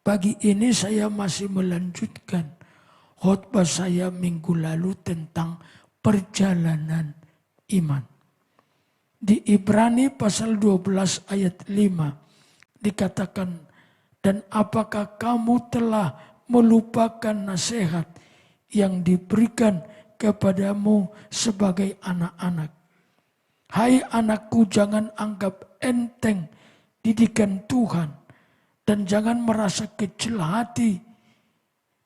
Pagi ini saya masih melanjutkan khotbah saya minggu lalu tentang perjalanan iman. Di Ibrani pasal 12 ayat 5 dikatakan, dan apakah kamu telah melupakan nasihat yang diberikan kepadamu sebagai anak-anak. Hai anakku, jangan anggap enteng didikan Tuhan dan jangan merasa kecil hati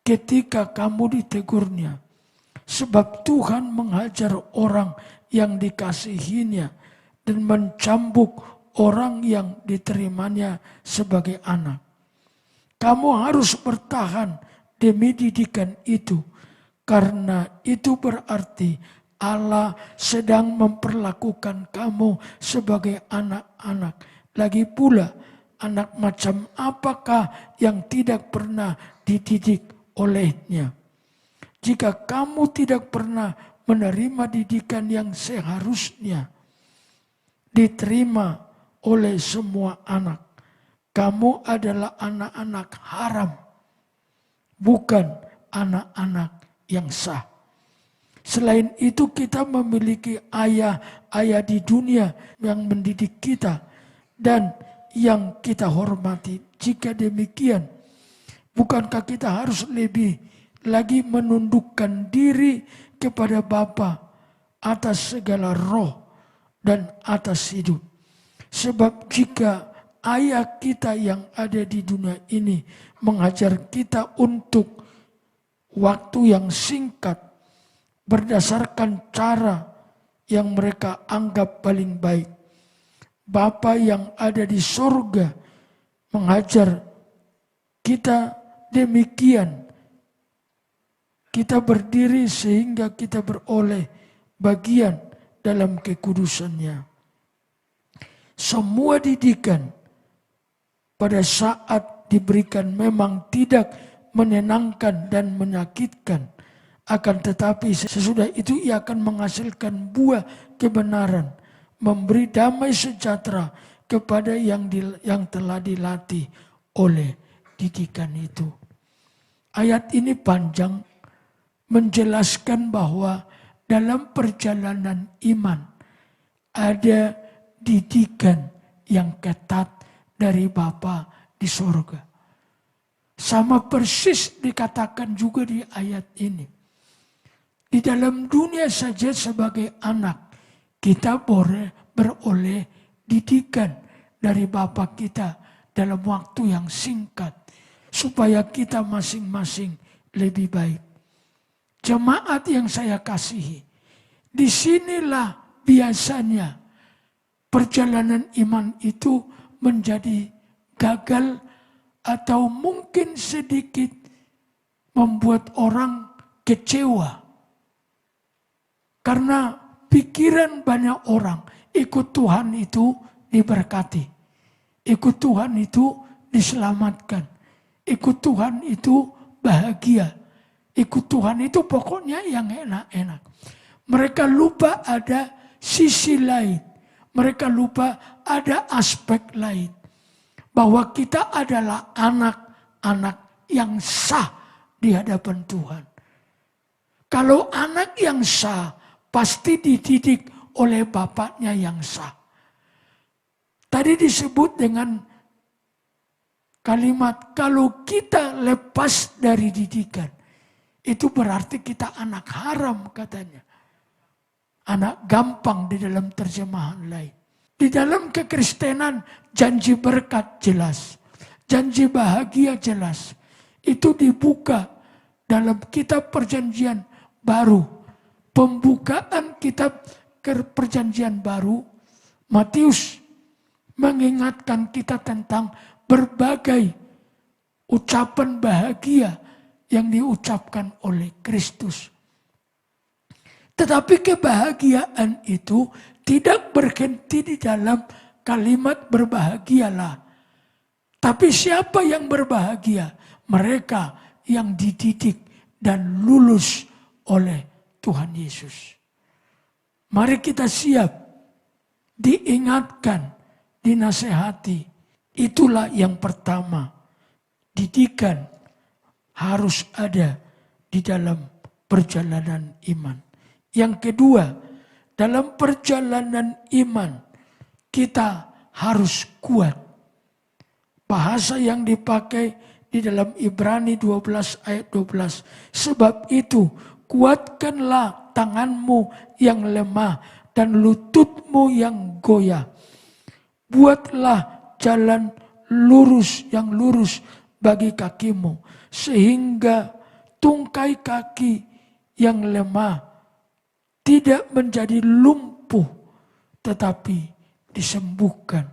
ketika kamu ditegurnya. Sebab Tuhan menghajar orang yang dikasihinya dan mencambuk orang yang diterimanya sebagai anak. Kamu harus bertahan demi didikan itu, karena itu berarti Allah sedang memperlakukan kamu sebagai anak-anak. Lagi pula, anak macam apakah yang tidak pernah dididik olehnya? Jika kamu tidak pernah menerima didikan yang seharusnya diterima oleh semua anak, kamu adalah anak-anak haram, bukan anak-anak yang sah. Selain itu kita memiliki ayah-ayah di dunia yang mendidik kita dan yang kita hormati. Jika demikian, bukankah kita harus lebih lagi menundukkan diri kepada Bapa atas segala roh dan atas hidup? Sebab jika ayah kita yang ada di dunia ini mengajar kita untuk waktu yang singkat berdasarkan cara yang mereka anggap paling baik, Bapa yang ada di surga mengajar kita demikian. Kita berdiri sehingga kita beroleh bagian dalam kekudusannya. Semua didikan pada saat diberikan memang tidak menyenangkan dan menyakitkan. Akan tetapi sesudah itu ia akan menghasilkan buah kebenaran. Memberi damai sejahtera kepada yang telah dilatih oleh didikan itu. Ayat ini panjang menjelaskan bahwa dalam perjalanan iman ada didikan yang ketat dari Bapa di surga. Sama persis dikatakan juga di ayat ini. Di dalam dunia saja sebagai anak, kita boleh beroleh didikan dari Bapa kita dalam waktu yang singkat, supaya kita masing-masing lebih baik. Jemaat yang saya kasihi, disinilah biasanya perjalanan iman itu menjadi gagal atau mungkin sedikit membuat orang kecewa. Karena pikiran banyak orang ikut Tuhan itu diberkati. Ikut Tuhan itu diselamatkan. Ikut Tuhan itu bahagia. Ikut Tuhan itu pokoknya yang enak-enak. Mereka lupa ada sisi lain. Mereka lupa ada aspek lain. Bahwa kita adalah anak-anak yang sah di hadapan Tuhan. Kalau anak yang sah, pasti dididik oleh bapaknya yang sah. Tadi disebut dengan kalimat, kalau kita lepas dari didikan, itu berarti kita anak haram katanya. Anak gampang di dalam terjemahan lain. Di dalam kekristenan janji berkat jelas. Janji bahagia jelas. Itu dibuka dalam kitab perjanjian baru. Pembukaan kitab perjanjian baru, Matius mengingatkan kita tentang berbagai ucapan bahagia yang diucapkan oleh Kristus. Tetapi kebahagiaan itu tidak berhenti di dalam kalimat berbahagialah. Tapi siapa yang berbahagia? Mereka yang dididik dan lulus oleh Tuhan Yesus. Mari kita siap diingatkan, dinasehati. Itulah yang pertama. didikan harus ada di dalam perjalanan iman. Yang kedua, dalam perjalanan iman kita harus kuat. Bahasa yang dipakai di dalam Ibrani 12 ayat 12. Sebab itu kuatkanlah tanganmu yang lemah dan lututmu yang goyah. Buatlah jalan yang lurus bagi kakimu. Sehingga tungkai kaki yang lemah tidak menjadi lumpuh, tetapi disembuhkan.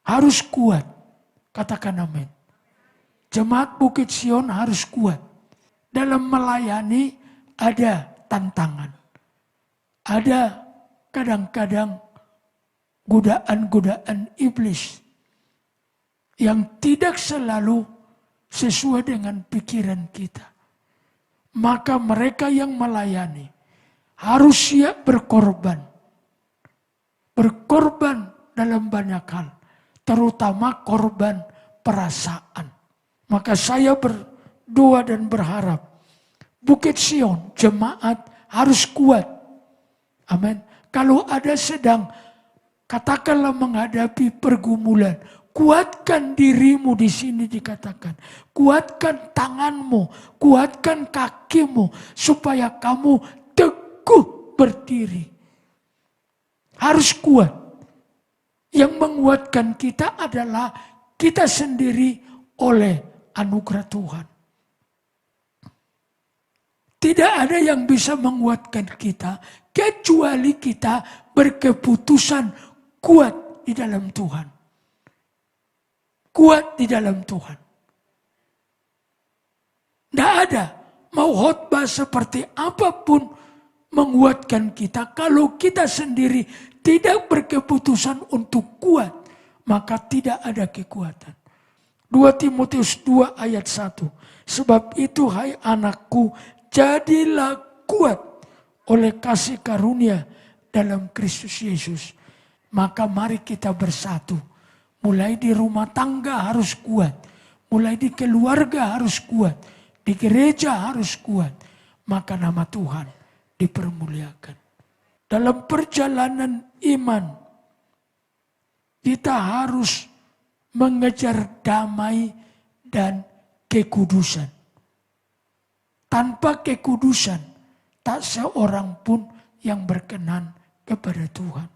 Harus kuat, katakan amin. Jemaat Bukit Sion harus kuat. Dalam melayani ada tantangan. Ada kadang-kadang godaan-godaan iblis yang tidak selalu sesuai dengan pikiran kita. Maka mereka yang melayani harus siap berkorban. Berkorban dalam banyak hal. Terutama korban perasaan. Maka saya berdoa dan berharap Bukit Sion, jemaat harus kuat. Amin. Kalau ada sedang katakanlah menghadapi pergumulan, kuatkan dirimu di sini dikatakan. Kuatkan tanganmu, kuatkan kakimu supaya kamu teguh berdiri. Harus kuat. Yang menguatkan kita adalah kita sendiri oleh anugerah Tuhan. Tidak ada yang bisa menguatkan kita kecuali kita berkeputusan kuat di dalam Tuhan. Kuat di dalam Tuhan. Tidak ada mau khotbah seperti apapun menguatkan kita. Kalau kita sendiri tidak berkeputusan untuk kuat, maka tidak ada kekuatan. 2 Timotius 2 ayat 1. Sebab itu hai anakku, jadilah kuat oleh kasih karunia dalam Kristus Yesus. Maka mari kita bersatu. Mulai di rumah tangga harus kuat. Mulai di keluarga harus kuat. Di gereja harus kuat. Maka nama Tuhan dipermuliakan. Dalam perjalanan iman, kita harus mengejar damai dan kekudusan. Tanpa kekudusan, tak seorang pun yang berkenan kepada Tuhan.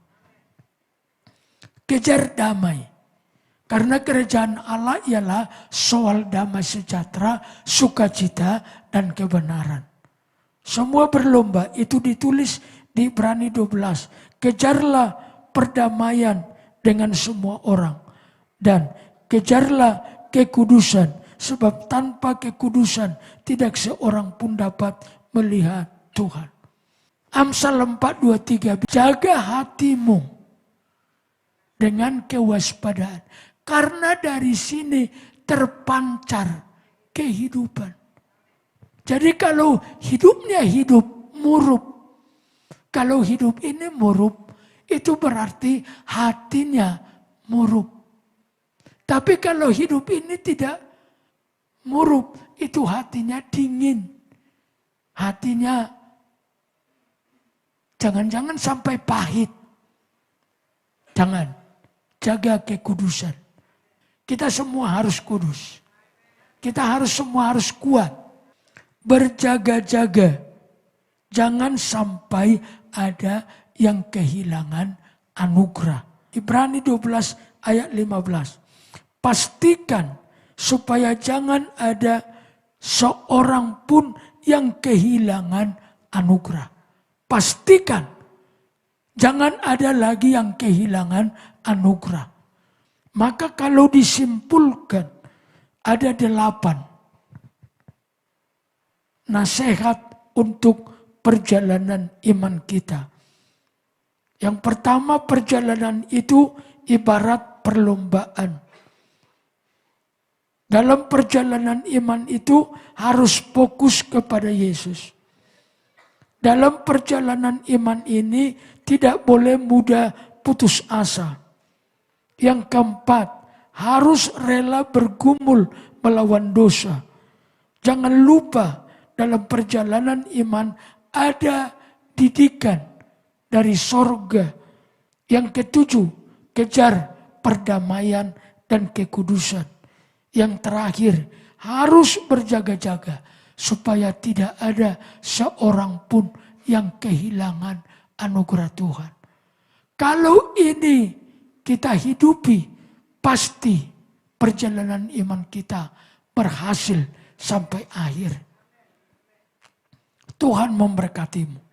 Kejar damai. Karena kerajaan Allah ialah soal damai sejahtera, sukacita, dan kebenaran. Semua berlomba, itu ditulis di Ibrani 12. Kejarlah perdamaian dengan semua orang. Dan kejarlah kekudusan. Sebab tanpa kekudusan tidak seorang pun dapat melihat Tuhan. Amsal 4:23. Jaga hatimu dengan kewaspadaan. Karena dari sini terpancar kehidupan. Jadi kalau hidupnya hidup murub. Kalau hidup ini murub, itu berarti hatinya murub. Tapi kalau hidup ini tidak murub, itu hatinya dingin. Hatinya jangan-jangan sampai pahit. Jangan. Jaga kekudusan. Kita semua harus kudus. Kita semua harus kuat. Berjaga-jaga. Jangan sampai ada yang kehilangan anugerah. Ibrani 12 ayat 15. Pastikan supaya jangan ada seorang pun yang kehilangan anugerah. Pastikan jangan ada lagi yang kehilangan anugerah. Maka kalau disimpulkan ada 8 nasihat untuk perjalanan iman kita. Yang pertama, perjalanan itu ibarat perlombaan. Dalam perjalanan iman itu harus fokus kepada Yesus. Dalam perjalanan iman ini tidak boleh mudah putus asa. Yang keempat, harus rela bergumul melawan dosa. Jangan lupa dalam perjalanan iman ada didikan dari sorga. Yang ketujuh, kejar perdamaian dan kekudusan. Yang terakhir, harus berjaga-jaga supaya tidak ada seorang pun yang kehilangan anugerah Tuhan. Kalau ini kita hidupi, pasti perjalanan iman kita berhasil sampai akhir. Tuhan memberkatimu.